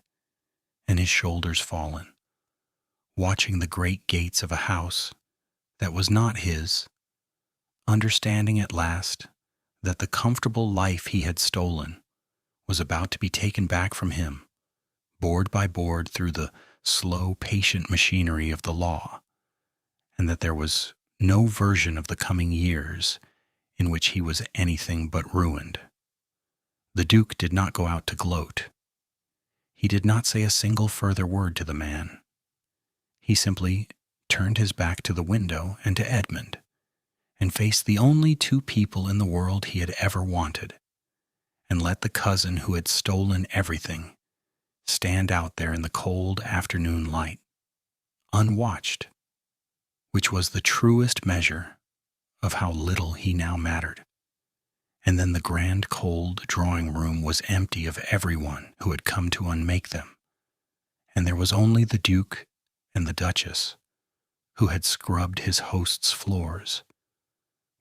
and his shoulders fallen, watching the great gates of a house that was not his, understanding at last that the comfortable life he had stolen was about to be taken back from him, board by board through the slow, patient machinery of the law, and that there was no version of the coming years in which he was anything but ruined. The Duke did not go out to gloat. He did not say a single further word to the man. He simply turned his back to the window and to Edmund, and faced the only 2 people in the world he had ever wanted, and let the cousin who had stolen everything stand out there in the cold afternoon light, unwatched, which was the truest measure of how little he now mattered. And then the grand cold drawing-room was empty of everyone who had come to unmake them, and there was only the Duke and the Duchess, who had scrubbed his host's floors.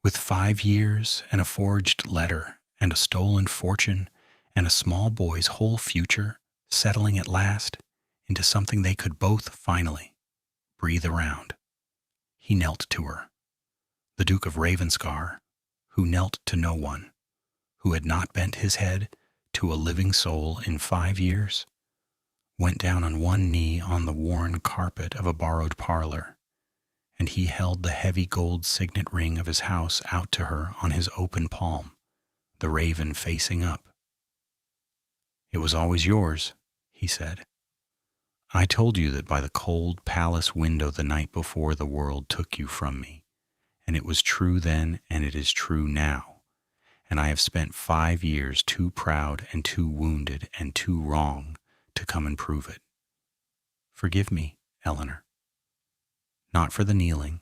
With 5 years and a forged letter and a stolen fortune and a small boy's whole future settling at last into something they could both finally breathe around. He knelt to her. The Duke of Ravenscar, who knelt to no one, who had not bent his head to a living soul in 5 years, went down on one knee on the worn carpet of a borrowed parlor, and he held the heavy gold signet ring of his house out to her on his open palm, the raven facing up. "It was always yours," he said. "I told you that by the cold palace window the night before the world took you from me, and it was true then and it is true now, and I have spent 5 years too proud and too wounded and too wrong to come and prove it. Forgive me, Eleanor. Not for the kneeling,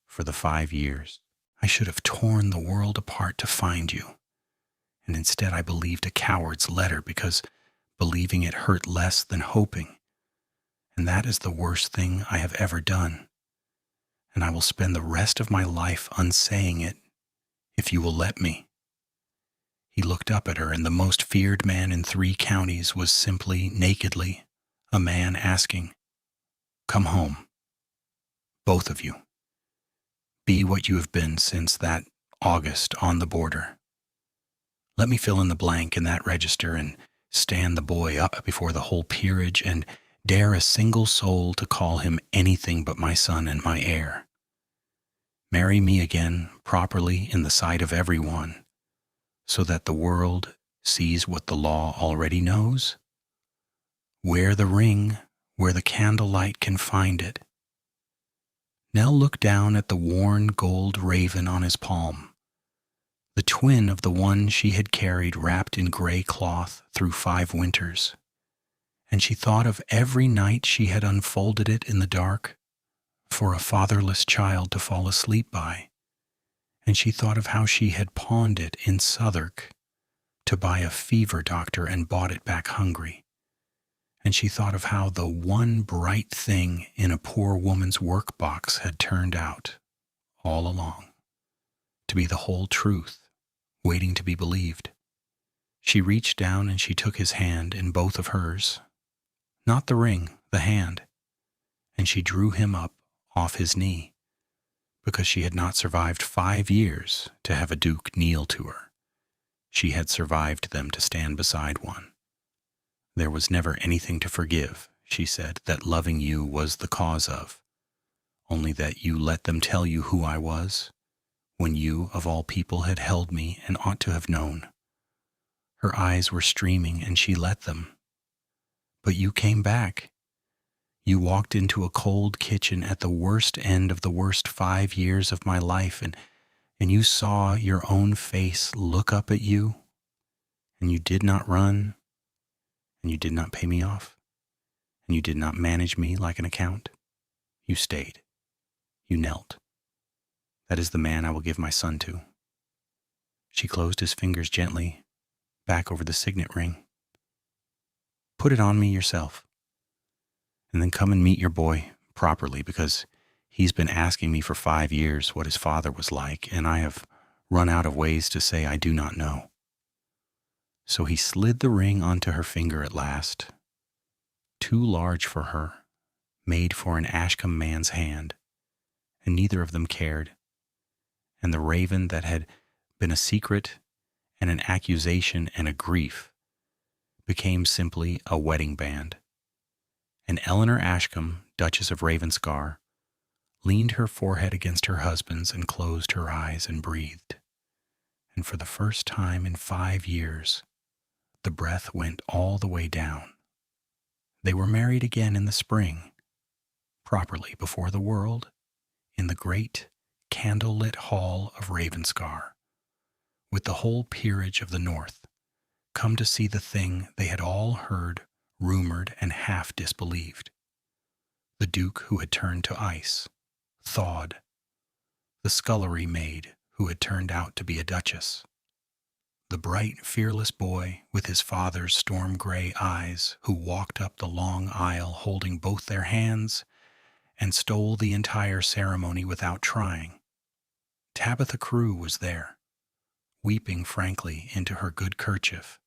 for the 5 years. I should have torn the world apart to find you, and instead I believed a coward's letter because believing it hurt less than hoping, and that is the worst thing I have ever done, and I will spend the rest of my life unsaying it, if you will let me." He looked up at her, and the most feared man in 3 counties was simply, nakedly, a man asking, "Come home, both of you. Be what you have been since that August on the border. Let me fill in the blank in that register and stand the boy up before the whole peerage and dare a single soul to call him anything but my son and my heir. Marry me again properly in the sight of everyone, so that the world sees what the law already knows. Wear the ring where the candlelight can find it." Nell looked down at the worn gold raven on his palm, the twin of the one she had carried wrapped in gray cloth through 5 winters, and she thought of every night she had unfolded it in the dark for a fatherless child to fall asleep by, and she thought of how she had pawned it in Southwark to buy a fever doctor and bought it back hungry, and she thought of how the one bright thing in a poor woman's work box had turned out, all along, to be the whole truth, waiting to be believed. She reached down and she took his hand in both of hers, not the ring, the hand, and she drew him up off his knee, because she had not survived 5 years to have a duke kneel to her. She had survived them to stand beside one. There was never anything to forgive, she said, that loving you was the cause of, only that you let them tell you who I was, when you, of all people, had held me and ought to have known. Her eyes were streaming, and she let them. But you came back. You walked into a cold kitchen at the worst end of the worst 5 years of my life, and you saw your own face look up at you, and you did not run, and you did not pay me off, and you did not manage me like an account. You stayed. You knelt. That is the man I will give my son to." She closed his fingers gently back over the signet ring. "Put it on me yourself, and then come and meet your boy properly, because he's been asking me for 5 years what his father was like, and I have run out of ways to say I do not know." So he slid the ring onto her finger at last, too large for her, made for an Ashcombe man's hand, and neither of them cared. And the raven that had been a secret and an accusation and a grief became simply a wedding band. And Eleanor Ashcombe, Duchess of Ravenscar, leaned her forehead against her husband's and closed her eyes and breathed. And for the first time in 5 years, the breath went all the way down. They were married again in the spring, properly before the world, in the great candle-lit hall of Ravenscar, with the whole peerage of the North come to see the thing they had all heard, rumored, and half disbelieved. The Duke who had turned to ice, thawed, the scullery maid who had turned out to be a duchess, the bright, fearless boy with his father's storm-gray eyes who walked up the long aisle holding both their hands and stole the entire ceremony without trying. Tabitha Carew was there, weeping frankly into her good kerchief,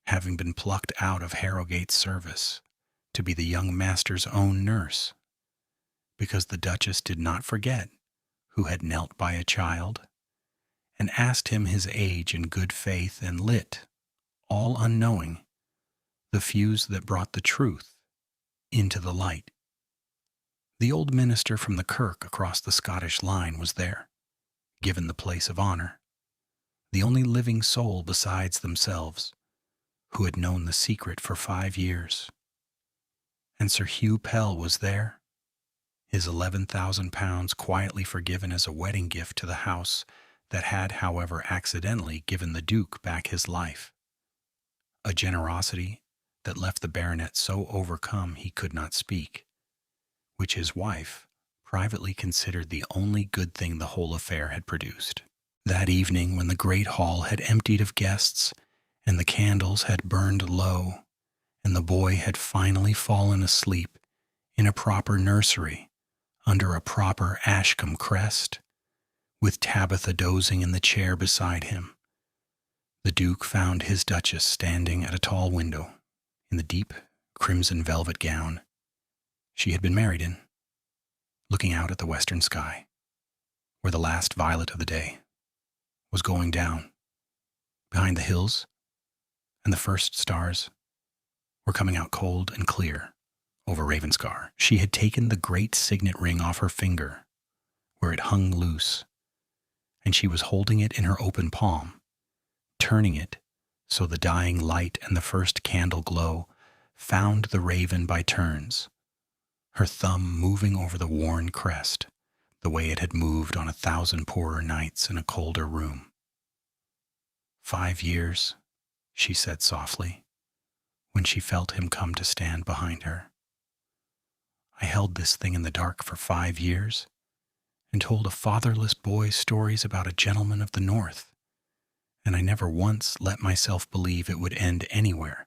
having been plucked out of Harrowgate's service to be the young master's own nurse, because the Duchess did not forget who had knelt by a child and asked him his age in good faith and lit, all unknowing, the fuse that brought the truth into the light. The old minister from the kirk across the Scottish line was there, given the place of honor, the only living soul besides themselves who had known the secret for 5 years. And Sir Hugh Pell was there, his £11,000 quietly forgiven as a wedding gift to the house that had, however, accidentally given the Duke back his life, a generosity that left the baronet so overcome he could not speak, which his wife privately considered the only good thing the whole affair had produced. That evening, when the great hall had emptied of guests, and the candles had burned low, and the boy had finally fallen asleep in a proper nursery, under a proper Ashcombe crest, with Tabitha dozing in the chair beside him, the Duke found his Duchess standing at a tall window, in the deep crimson velvet gown she had been married in, looking out at the western sky, where the last violet of the day was going down behind the hills, and the first stars were coming out cold and clear over Ravenscar. She had taken the great signet ring off her finger, where it hung loose, and she was holding it in her open palm, turning it so the dying light and the first candle glow found the raven by turns, her thumb moving over the worn crest, the way it had moved on 1,000 poorer nights in a colder room. 5 years, she said softly, when she felt him come to stand behind her. I held this thing in the dark for 5 years, and told a fatherless boy stories about a gentleman of the North, and I never once let myself believe it would end anywhere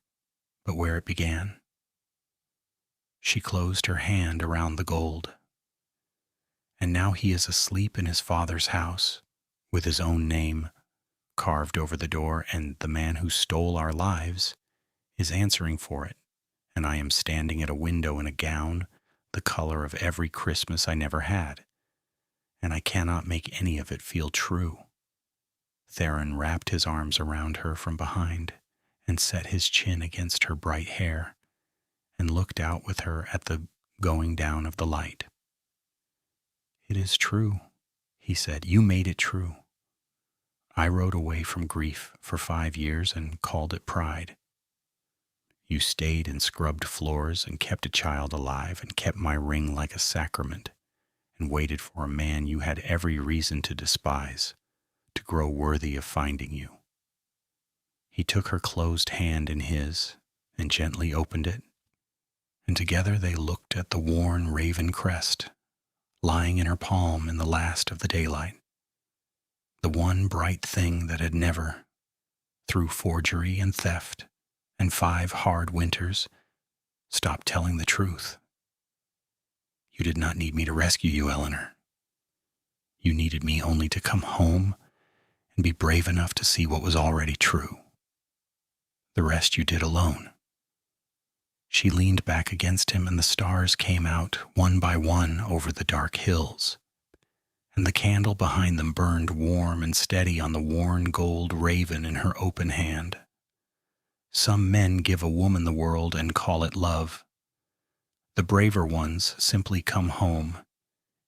but where it began. She closed her hand around the gold. And now he is asleep in his father's house, with his own name carved over the door, and the man who stole our lives is answering for it, and I am standing at a window in a gown the color of every Christmas I never had, and I cannot make any of it feel true. Theron wrapped his arms around her from behind and set his chin against her bright hair and looked out with her at the going down of the light. It is true, he said. You made it true. I rode away from grief for 5 years and called it pride. You stayed and scrubbed floors and kept a child alive and kept my ring like a sacrament and waited for a man you had every reason to despise to grow worthy of finding you. He took her closed hand in his and gently opened it, and together they looked at the worn raven crest lying in her palm in the last of the daylight, the one bright thing that had never, through forgery and theft and 5 hard winters, stopped telling the truth. You did not need me to rescue you, Eleanor. You needed me only to come home and be brave enough to see what was already true. The rest you did alone. She leaned back against him, and the stars came out one by one over the dark hills, and the candle behind them burned warm and steady on the worn gold raven in her open hand. Some men give a woman the world and call it love. The braver ones simply come home,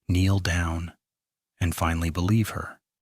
kneel down, and finally believe her.